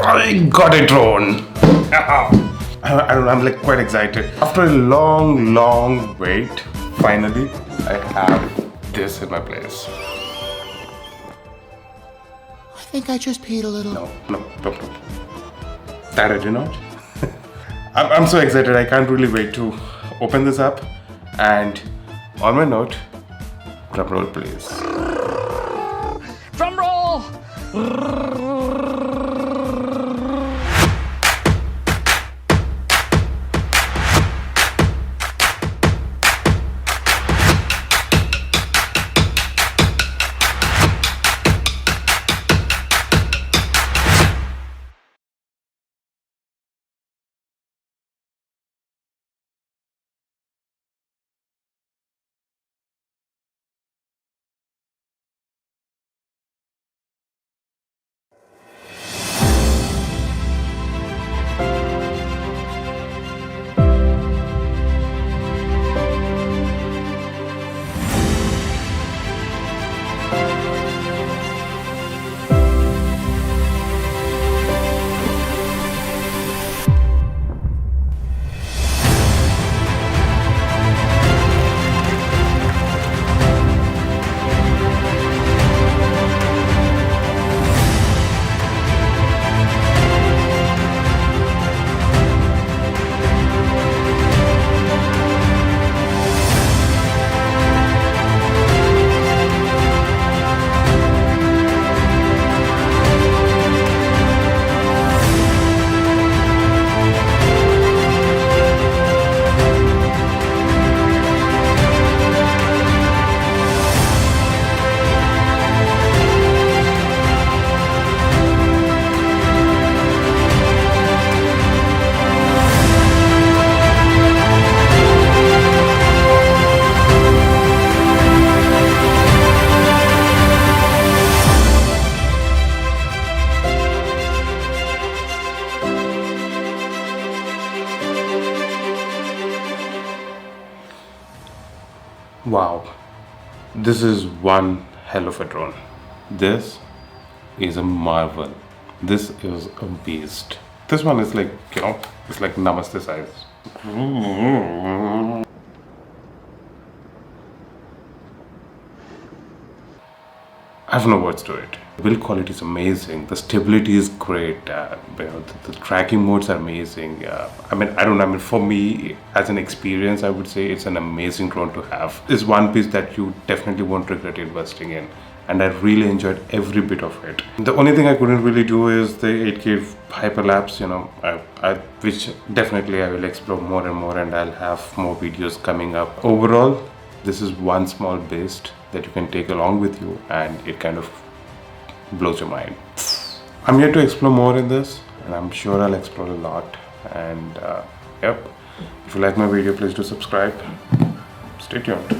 I got a drone. I don't know, I'm like quite excited. After a long wait, finally I have this in my place. I think I just peed a little. No. That I do not. I'm so excited, I can't really wait to open this up. And on my note, drum roll please. Drum roll! Wow, this is one hell of a drone. This is a marvel. This is a beast. This one is like, it's like namaste size. I have no words to it. The build quality is amazing. The stability is great. The tracking modes are amazing. For me, as an experience, I would say it's an amazing drone to have. It's one piece that you definitely won't regret investing in. And I really enjoyed every bit of it. The only thing I couldn't really do is the 8K hyperlapse, which definitely I will explore more and more, and I'll have more videos coming up. Overall, this is one small beast that you can take along with you, and it kind of blows your mind. I'm here to explore more in this, and I'm sure I'll explore a lot. And if you like my video, please do subscribe. Stay tuned.